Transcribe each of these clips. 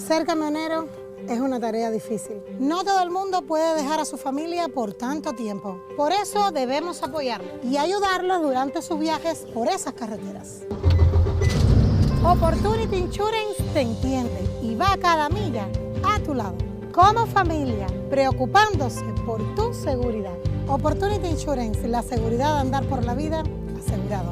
Ser camionero es una tarea difícil. No todo el mundo puede dejar a su familia por tanto tiempo. Por eso debemos apoyarlos y ayudarlos durante sus viajes por esas carreteras. Opportunity Insurance te entiende y va cada milla a tu lado. Como familia, preocupándose por tu seguridad. Opportunity Insurance, la seguridad de andar por la vida asegurado.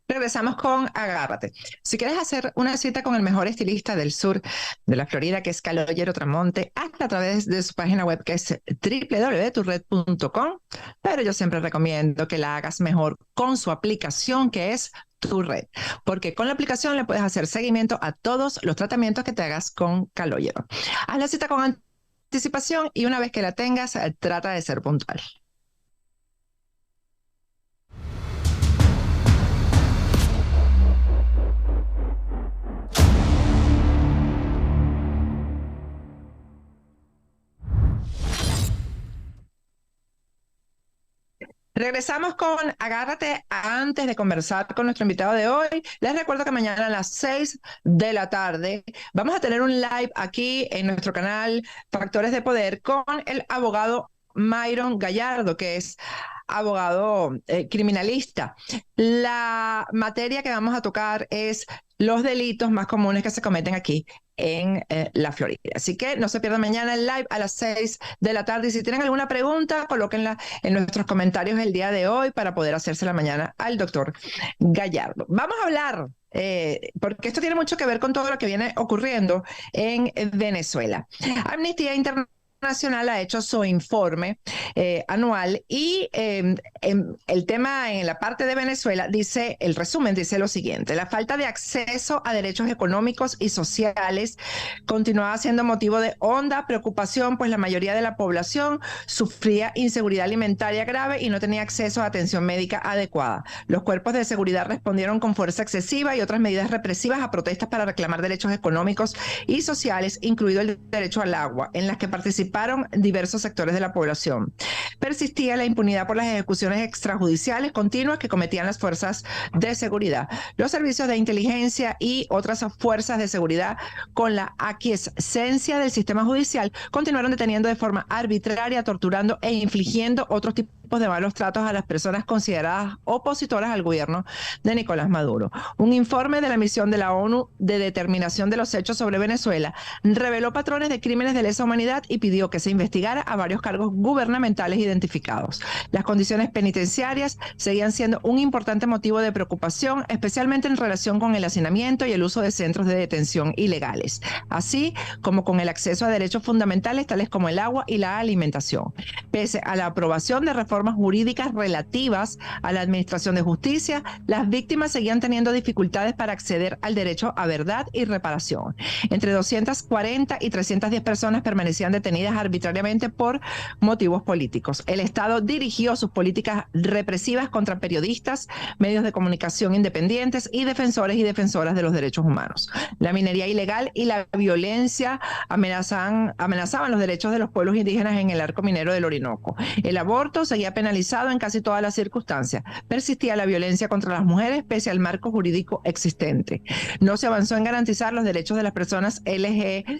Regresamos con Agárrate. Si quieres hacer una cita con el mejor estilista del sur de la Florida, que es Calogero Tramonte, hazla a través de su página web, que es www.turred.com, pero yo siempre recomiendo que la hagas mejor con su aplicación, que es Turred, porque con la aplicación le puedes hacer seguimiento a todos los tratamientos que te hagas con Calogero. Haz la cita con anticipación y una vez que la tengas, trata de ser puntual. Regresamos con Agárrate. Antes de conversar con nuestro invitado de hoy, les recuerdo que mañana a las 6 de la tarde vamos a tener un live aquí en nuestro canal Factores de Poder con el abogado Myron Gallardo, que es abogado criminalista. La materia que vamos a tocar es los delitos más comunes que se cometen aquí en la Florida. Así que no se pierdan mañana el live a las 6 de la tarde. Y si tienen alguna pregunta, colóquenla en nuestros comentarios el día de hoy para poder hacérsela mañana al doctor Gallardo. Vamos a hablar, porque esto tiene mucho que ver con todo lo que viene ocurriendo en Venezuela. Amnistía Internacional ha hecho su informe anual y el tema en la parte de Venezuela dice, el resumen dice lo siguiente: la falta de acceso a derechos económicos y sociales continuaba siendo motivo de honda preocupación, pues la mayoría de la población sufría inseguridad alimentaria grave y no tenía acceso a atención médica adecuada. Los cuerpos de seguridad respondieron con fuerza excesiva y otras medidas represivas a protestas para reclamar derechos económicos y sociales, incluido el derecho al agua, en las que participaron diversos sectores de la población. Persistía la impunidad por las ejecuciones extrajudiciales continuas que cometían las fuerzas de seguridad. Los servicios de inteligencia y otras fuerzas de seguridad, con la aquiescencia del sistema judicial, continuaron deteniendo de forma arbitraria, torturando e infligiendo otros tipos de malos tratos a las personas consideradas opositoras al gobierno de Nicolás Maduro. Un informe de la misión de la ONU de determinación de los hechos sobre Venezuela reveló patrones de crímenes de lesa humanidad y pidió que se investigara a varios cargos gubernamentales identificados. Las condiciones penitenciarias seguían siendo un importante motivo de preocupación, especialmente en relación con el hacinamiento y el uso de centros de detención ilegales, así como con el acceso a derechos fundamentales tales como el agua y la alimentación. Pese a la aprobación de reformas jurídicas relativas a la administración de justicia, las víctimas seguían teniendo dificultades para acceder al derecho a verdad y reparación. Entre 240 y 310 personas permanecían detenidas arbitrariamente por motivos políticos. El Estado dirigió sus políticas represivas contra periodistas, medios de comunicación independientes y defensores y defensoras de los derechos humanos. La minería ilegal y la violencia amenazaban los derechos de los pueblos indígenas en el arco minero del Orinoco. El aborto seguía penalizado en casi todas las circunstancias. Persistía la violencia contra las mujeres pese al marco jurídico existente. No se avanzó en garantizar los derechos de las personas LGBTI.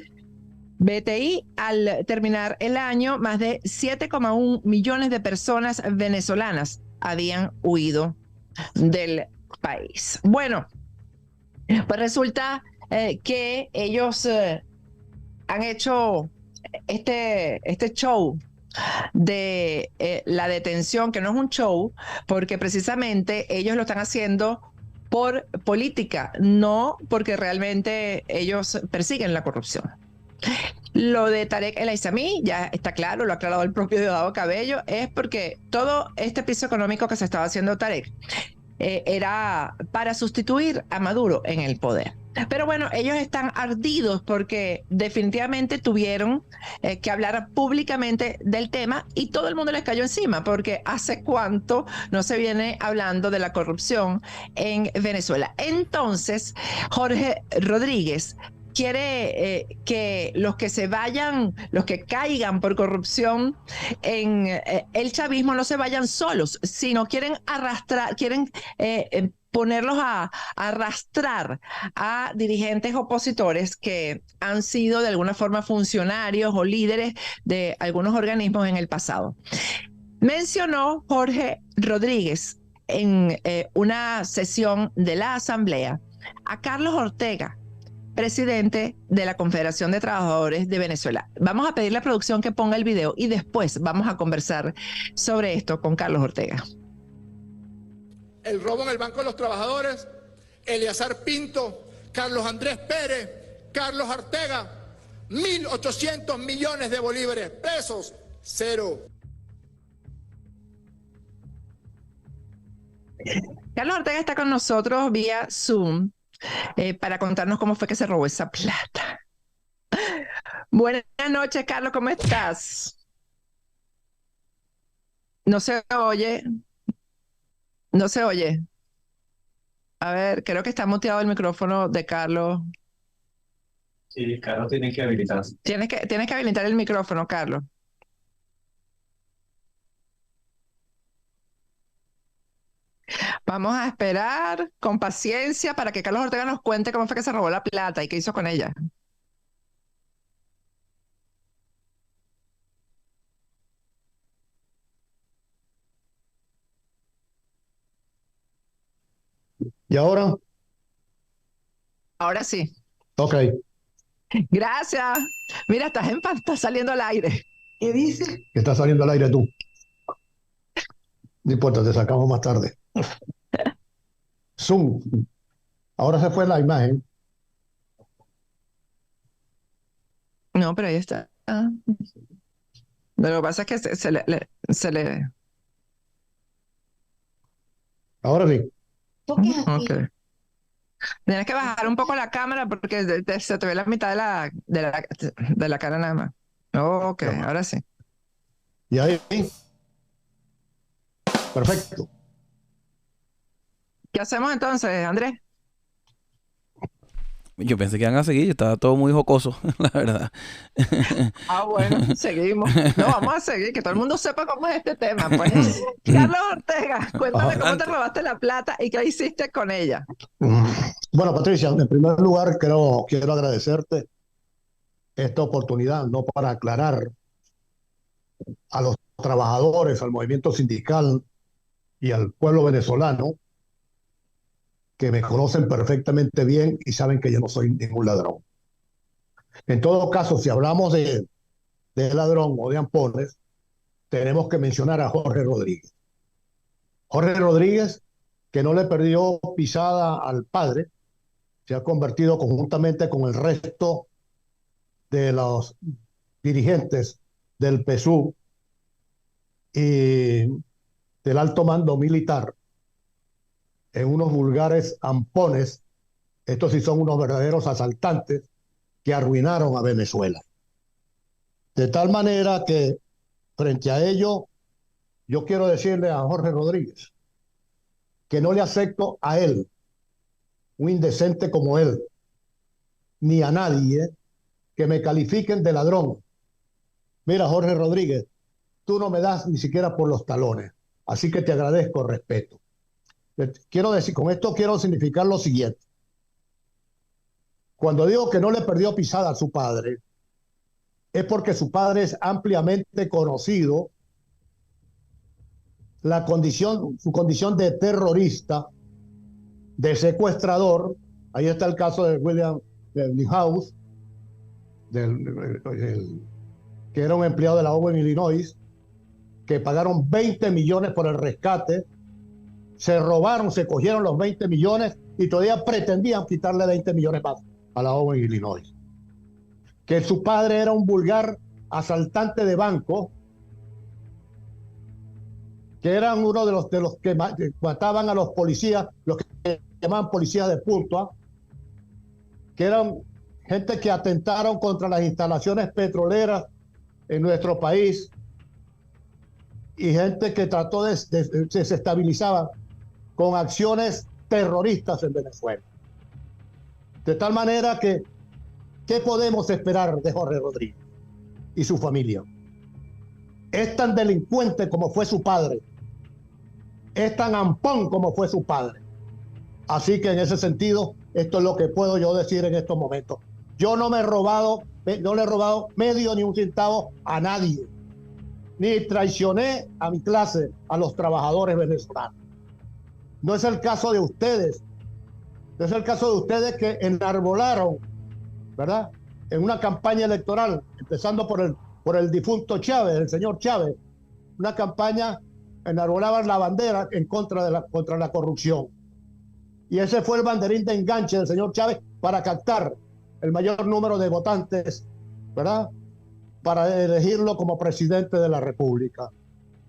Al terminar el año, más de 7,1 millones de personas venezolanas habían huido del país. Bueno, pues resulta que ellos han hecho este show de la detención, que no es un show, porque precisamente ellos lo están haciendo por política, no porque realmente ellos persiguen la corrupción. Lo de Tarek El Aissami ya está claro, lo ha aclarado el propio Diosdado Cabello, es porque todo este piso económico que se estaba haciendo Tarek era para sustituir a Maduro en el poder. Pero bueno, ellos están ardidos porque definitivamente tuvieron que hablar públicamente del tema y todo el mundo les cayó encima, porque hace cuánto no se viene hablando de la corrupción en Venezuela. Entonces, Jorge Rodríguez quiere que los que se vayan, los que caigan por corrupción en el chavismo no se vayan solos, sino quieren arrastrar, quieren ponerlos a arrastrar a dirigentes opositores que han sido de alguna forma funcionarios o líderes de algunos organismos en el pasado. Mencionó Jorge Rodríguez en una sesión de la Asamblea a Carlos Ortega, presidente de la Confederación de Trabajadores de Venezuela. Vamos a pedirle a la producción que ponga el video y después vamos a conversar sobre esto con Carlos Ortega. El robo en el Banco de los Trabajadores, Eleazar Pinto, Carlos Andrés Pérez, Carlos Ortega, 1.800 millones de bolívares, pesos, cero. Carlos Ortega está con nosotros vía Zoom para contarnos cómo fue que se robó esa plata. Buenas noches, Carlos, ¿cómo estás? No se oye. No se oye. A ver, creo que está muteado el micrófono de Carlos. Sí, Carlos tiene que habilitarse. Tienes que habilitar el micrófono, Carlos. Vamos a esperar con paciencia para que Carlos Ortega nos cuente cómo fue que se robó la plata y qué hizo con ella. ¿Y ahora? Ahora sí. Ok. Gracias. Mira, estás saliendo al aire. ¿Qué dices? Que está saliendo al aire tú. No importa, te sacamos más tarde. Zoom. Ahora se fue la imagen. No, pero ahí está. Lo que pasa es que se le... Ahora sí. Ok. Tienes que bajar un poco la cámara porque se te ve la mitad de la cara nada más. Ok, ahora sí. Y ahí. Perfecto. ¿Qué hacemos entonces, Andrés? Yo pensé que iban a seguir, estaba todo muy jocoso, la verdad. Bueno, seguimos. No, vamos a seguir, que todo el mundo sepa cómo es este tema, pues. Carlos Ortega, cuéntame cómo te robaste la plata y qué hiciste con ella. Bueno, Patricia, en primer lugar quiero agradecerte esta oportunidad, no para aclarar a los trabajadores, al movimiento sindical y al pueblo venezolano, que me conocen perfectamente bien y saben que yo no soy ningún ladrón. En todo caso, si hablamos de ladrón o de ampones, tenemos que mencionar a Jorge Rodríguez. Jorge Rodríguez, que no le perdió pisada al padre, se ha convertido conjuntamente con el resto de los dirigentes del PSUV y del alto mando militar en unos vulgares ampones. Estos sí son unos verdaderos asaltantes que arruinaron a Venezuela. De tal manera que, frente a ello, yo quiero decirle a Jorge Rodríguez que no le acepto a él, un indecente como él, ni a nadie que me califiquen de ladrón. Mira, Jorge Rodríguez, tú no me das ni siquiera por los talones, así que te agradezco respeto. Quiero decir, con esto quiero significar lo siguiente. Cuando digo que no le perdió pisada a su padre, es porque su padre es ampliamente conocido, su condición de terrorista, de secuestrador. Ahí está el caso de William Newhouse, que era un empleado de la ONU en Illinois, que pagaron 20 millones por el rescate. Se robaron, se cogieron los 20 millones y todavía pretendían quitarle 20 millones más a la ONU en Illinois. Que su padre era un vulgar asaltante de banco, que eran uno de los que mataban a los policías, los que llamaban policías de punta, que eran gente que atentaron contra las instalaciones petroleras en nuestro país y gente que trató de se desestabilizar con acciones terroristas en Venezuela. De tal manera que, ¿qué podemos esperar de Jorge Rodríguez y su familia? Es tan delincuente como fue su padre. Es tan ampón como fue su padre. Así que en ese sentido, esto es lo que puedo yo decir en estos momentos. Yo no me he robado, no le he robado medio ni un centavo a nadie, ni traicioné a mi clase, a los trabajadores venezolanos. No es el caso de ustedes, no es el caso de ustedes que enarbolaron, ¿verdad?, en una campaña electoral, empezando por el difunto Chávez, el señor Chávez, una campaña, enarbolaban la bandera en contra la corrupción. Y ese fue el banderín de enganche del señor Chávez para captar el mayor número de votantes, ¿verdad?, para elegirlo como presidente de la República.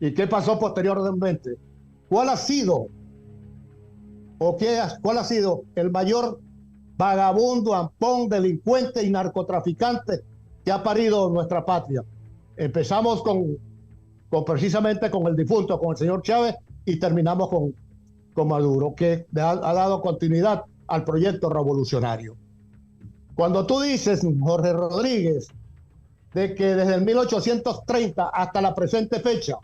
¿Y qué pasó posteriormente? ¿Cuál ha sido el mayor vagabundo, ampón, delincuente y narcotraficante que ha parido nuestra patria? Empezamos precisamente con el difunto, con el señor Chávez, y terminamos con Maduro, que ha dado continuidad al proyecto revolucionario. Cuando tú dices, Jorge Rodríguez, de que desde el 1830 hasta la presente fecha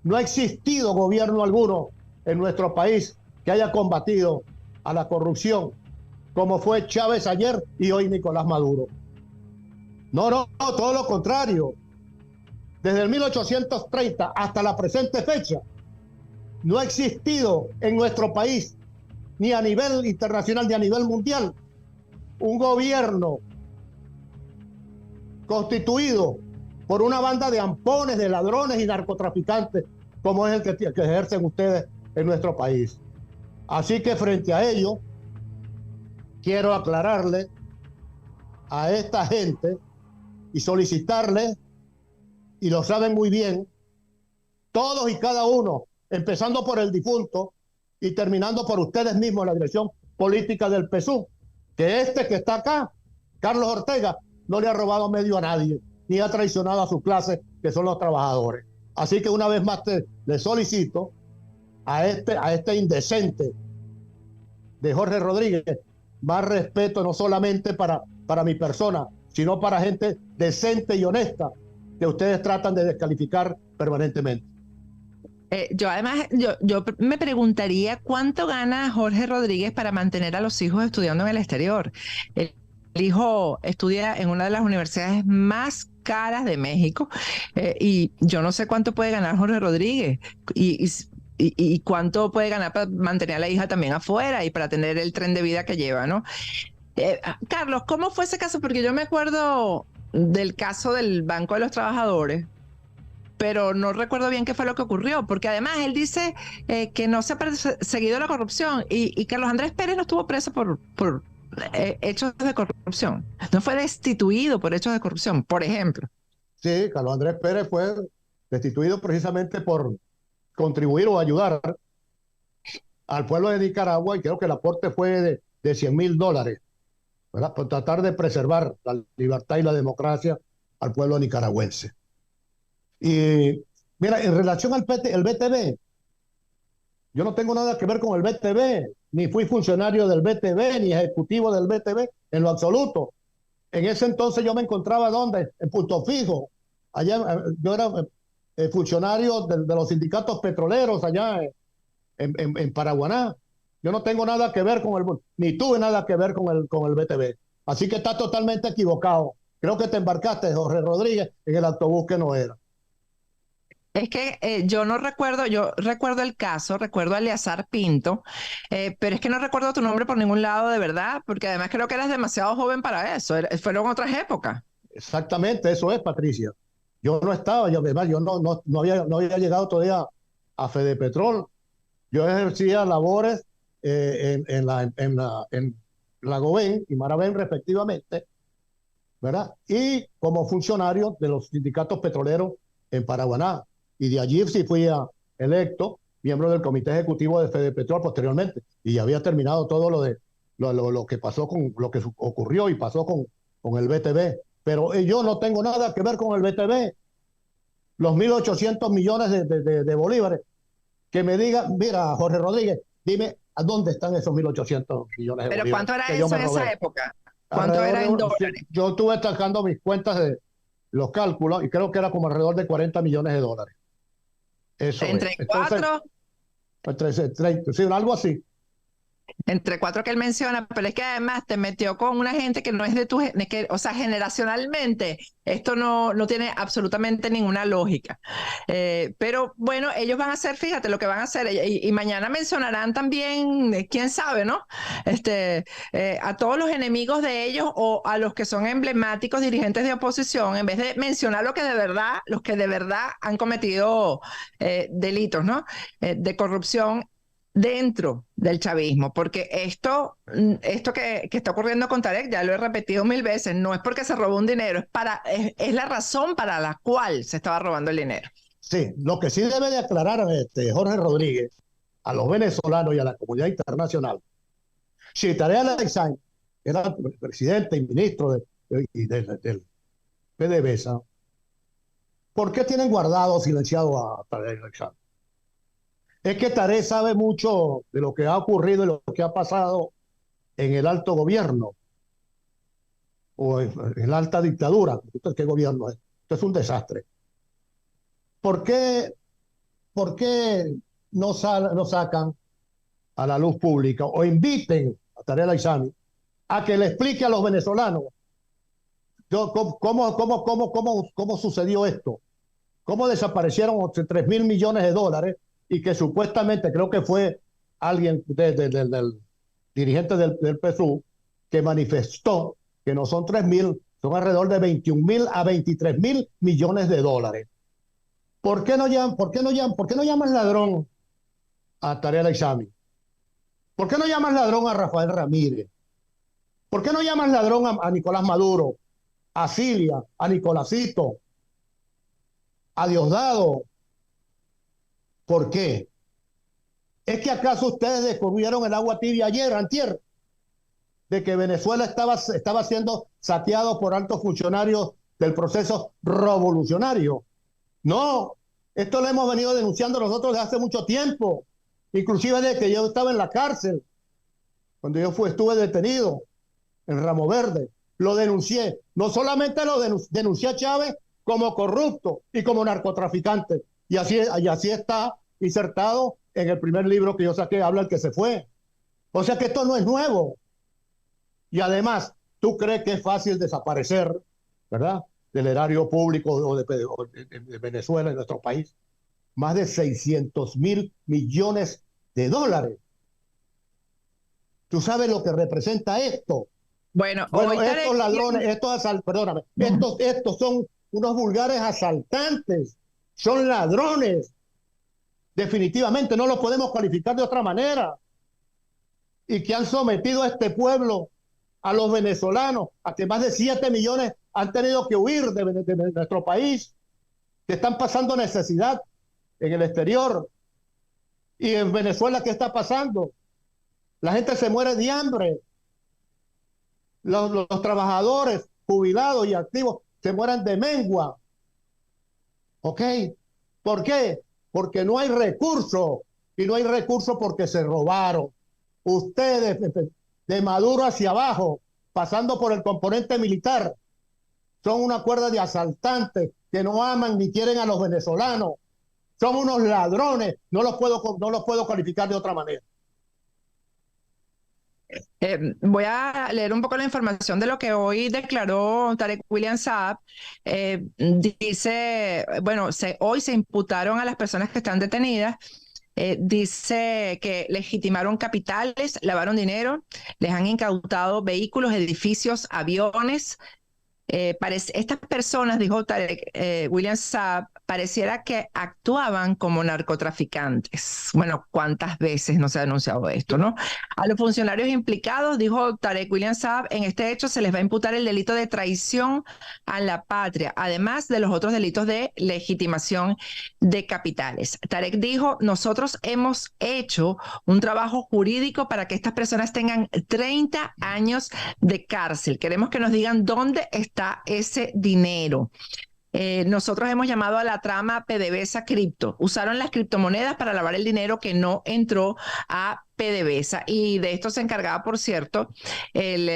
no ha existido gobierno alguno en nuestro país que haya combatido a la corrupción, como fue Chávez ayer y hoy Nicolás Maduro. No, todo lo contrario. Desde el 1830 hasta la presente fecha no ha existido en nuestro país, ni a nivel internacional ni a nivel mundial, un gobierno constituido por una banda de ampones, de ladrones y narcotraficantes, como es el que ejercen ustedes en nuestro país. Así que frente a ello, quiero aclararle a esta gente y solicitarle, y lo saben muy bien, todos y cada uno, empezando por el difunto y terminando por ustedes mismos, la dirección política del PSUV, que que está acá, Carlos Ortega, no le ha robado medio a nadie, ni ha traicionado a su clase, que son los trabajadores. Así que una vez más le solicito a este indecente de Jorge Rodríguez más respeto, no solamente para mi persona, sino para gente decente y honesta que ustedes tratan de descalificar permanentemente. Yo además, yo me preguntaría cuánto gana Jorge Rodríguez para mantener a los hijos estudiando en el exterior. El hijo estudia en una de las universidades más caras de México, y yo no sé cuánto puede ganar Jorge Rodríguez y cuánto puede ganar para mantener a la hija también afuera y para tener el tren de vida que lleva, ¿no? Carlos, ¿cómo fue ese caso? Porque yo me acuerdo del caso del Banco de los Trabajadores, pero no recuerdo bien qué fue lo que ocurrió, porque además él dice que no se ha perseguido la corrupción y Carlos Andrés Pérez no estuvo preso por hechos de corrupción, no fue destituido por hechos de corrupción, por ejemplo. Sí, Carlos Andrés Pérez fue destituido precisamente por contribuir o ayudar al pueblo de Nicaragua, y creo que el aporte fue de $100,000, ¿verdad?, por tratar de preservar la libertad y la democracia al pueblo nicaragüense. Y mira, en relación al el BTV, yo no tengo nada que ver con el BTV, ni fui funcionario del BTV, ni ejecutivo del BTV, en lo absoluto. En ese entonces yo me encontraba, ¿dónde? En Punto Fijo. Allá yo era funcionario de los sindicatos petroleros allá en Paraguaná. Yo no tengo nada que ver ni tuve nada que ver con el BTV. Así que está totalmente equivocado. Creo que te embarcaste, Jorge Rodríguez, en el autobús que no era. Es que yo no recuerdo, yo recuerdo el caso, recuerdo a Eleazar Pinto, pero es que no recuerdo tu nombre por ningún lado, de verdad, porque además creo que eras demasiado joven para eso, fueron otras épocas. Exactamente, eso es, Patricia. Yo no estaba, yo no había llegado todavía a Fedepetrol. Yo ejercía labores en la Goven y Maravén, respectivamente, ¿verdad? Y como funcionario de los sindicatos petroleros en Paraguaná. Y de allí sí fui electo miembro del comité ejecutivo de Fedepetrol posteriormente. Y ya había terminado todo lo que pasó lo que ocurrió y pasó con el BTV. Pero yo no tengo nada que ver con el BTV. Los 1.800 millones de bolívares, que me digan, mira, Jorge Rodríguez, dime, ¿a dónde están esos 1.800 millones de bolívares? ¿Pero cuánto era eso en esa época? ¿Cuánto era en dólares? Yo estuve sacando mis cuentas de los cálculos y creo que era como alrededor de $40 millones. Eso ¿Entre es. cuatro? Entonces, 30, sí, algo así. entre cuatro que él menciona, pero es que además te metió con una gente que no es de tu, o sea, generacionalmente, esto no tiene absolutamente ninguna lógica. Pero bueno, ellos van a hacer, fíjate lo que van a hacer, y mañana mencionarán también, quién sabe, ¿no? A todos los enemigos de ellos o a los que son emblemáticos dirigentes de oposición, en vez de mencionar los que de verdad han cometido delitos, ¿no? De corrupción dentro del chavismo, porque esto que está ocurriendo con Tarek, ya lo he repetido 1000 veces, no es porque se robó un dinero, es la razón para la cual se estaba robando el dinero. Sí, lo que sí debe de aclarar Jorge Rodríguez a los venezolanos y a la comunidad internacional, si Tarek El-Aissami era presidente y ministro del PDVSA, ¿por qué tienen guardado, silenciado a Tarek El-Aissami? Es que Tarek sabe mucho de lo que ha ocurrido y lo que ha pasado en el alto gobierno o en la alta dictadura. ¿Qué gobierno es? Esto es un desastre. ¿Por qué no sacan a la luz pública o inviten a Tarek El-Aissami a que le explique a los venezolanos cómo sucedió esto? ¿Cómo desaparecieron 3.000 millones de dólares? Y que supuestamente, creo que fue alguien del dirigente del PSUV, que manifestó que no son 3.000, son alrededor de 21.000 a 23.000 millones de dólares. ¿Por qué no llaman ladrón a Tarek El-Aissami? ¿Por qué no llaman ladrón a Rafael Ramírez? ¿Por qué no llaman ladrón a Nicolás Maduro, a Cilia, a Nicolásito, a Diosdado? ¿Por qué? ¿Es que acaso ustedes descubrieron el agua tibia antier, de que Venezuela estaba siendo saqueado por altos funcionarios del proceso revolucionario? No, esto lo hemos venido denunciando nosotros desde hace mucho tiempo, inclusive desde que yo estaba en la cárcel, cuando estuve detenido en Ramo Verde, lo denuncié. No solamente lo denuncié a Chávez como corrupto y como narcotraficante, y así está insertado en el primer libro que yo saqué, Habla el que se fue. O sea que esto no es nuevo. Y además, ¿tú crees que es fácil desaparecer, verdad, del erario público de Venezuela, en nuestro país? Más de 600.000 millones de dólares. ¿Tú sabes lo que representa esto? Bueno, estos ladrones, estos son unos vulgares asaltantes, son ladrones. Definitivamente no los podemos calificar de otra manera. Y que han sometido a este pueblo, a los venezolanos, a que más de 7 millones han tenido que huir de nuestro país, que están pasando necesidad en el exterior. Y en Venezuela, ¿qué está pasando? La gente se muere de hambre. Los trabajadores jubilados y activos se mueren de mengua. ¿Ok? ¿Por qué? Porque no hay recursos. Y no hay recursos porque se robaron. Ustedes, de Maduro hacia abajo, pasando por el componente militar, son una cuerda de asaltantes que no aman ni quieren a los venezolanos. Son unos ladrones. No los puedo calificar de otra manera. Voy a leer un poco la información de lo que hoy declaró Tarek William Saab. Dice, bueno, hoy se imputaron a las personas que están detenidas. Dice que legitimaron capitales, lavaron dinero, les han incautado vehículos, edificios, aviones. Estas personas, dijo Tarek William Saab, pareciera que actuaban como narcotraficantes. Bueno, ¿cuántas veces no se ha denunciado esto, no? A los funcionarios implicados, dijo Tarek William Saab, en este hecho se les va a imputar el delito de traición a la patria, además de los otros delitos de legitimación de capitales. Tarek dijo, nosotros hemos hecho un trabajo jurídico para que estas personas tengan 30 años de cárcel. Queremos que nos digan dónde está ese dinero. Nosotros hemos llamado a la trama PDVSA Cripto. Usaron las criptomonedas para lavar el dinero que no entró a PDVSA. Y de esto se encargaba, por cierto, el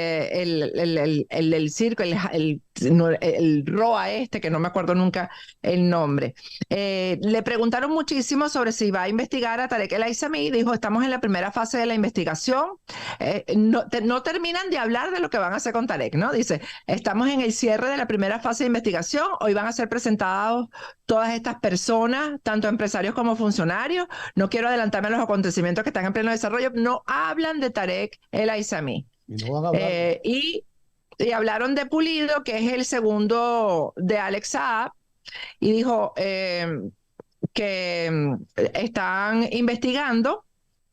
circo, el ROA que no me acuerdo nunca el nombre. Le preguntaron muchísimo sobre si va a investigar a Tarek El Aissami. Dijo, estamos en la primera fase de la investigación. No terminan de hablar de lo que van a hacer con Tarek, ¿no? Dice, estamos en el cierre de la primera fase de investigación. Hoy van a ser presentados todas estas personas, tanto empresarios como funcionarios. No quiero adelantarme a los acontecimientos que están en pleno desarrollo. No hablan de Tarek El Aissami. Y no van a hablar. Y hablaron de Pulido, que es el segundo de Alex Saab, y dijo que están investigando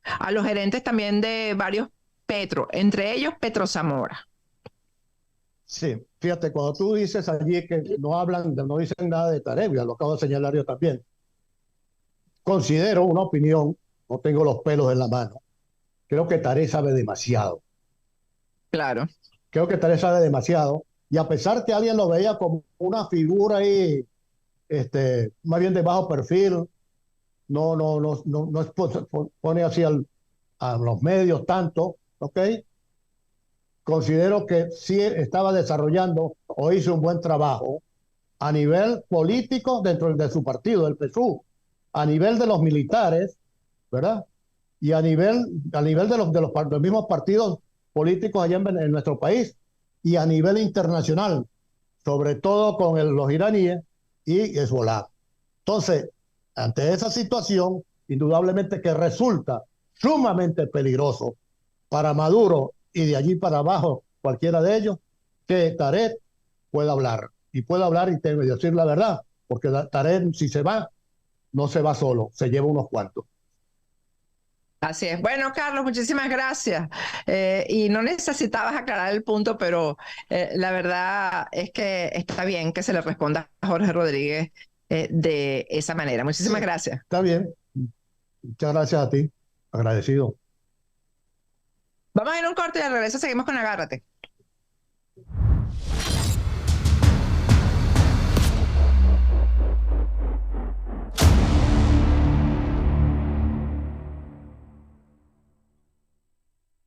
a los gerentes también de varios Petro, entre ellos Petro Zamora. Sí, fíjate, cuando tú dices allí que no dicen nada de Tarek, ya lo acabo de señalar yo también, considero una opinión, no tengo los pelos en la mano, creo que Tarek sabe demasiado. Claro. Creo que Tarek sabe demasiado, y a pesar que alguien lo veía como una figura ahí, más bien de bajo perfil, no pone así a los medios tanto, ¿ok? Considero que sí estaba desarrollando o hizo un buen trabajo a nivel político dentro de su partido, el PSUV, a nivel de los militares, ¿verdad? Y a nivel de los mismos partidos políticos allá en nuestro país, y a nivel internacional, sobre todo con los iraníes y Hezbollah. Entonces, ante esa situación, indudablemente que resulta sumamente peligroso para Maduro y de allí para abajo, cualquiera de ellos, que Tarek pueda hablar. Y pueda hablar y decir la verdad, porque Tarek, si se va, no se va solo, se lleva unos cuantos. Así es. Bueno, Carlos, muchísimas gracias. Y no necesitabas aclarar el punto, pero la verdad es que está bien que se le responda a Jorge Rodríguez de esa manera. Muchísimas gracias. Está bien. Muchas gracias a ti. Agradecido. Vamos a ir a un corte y al regreso seguimos con Agárrate.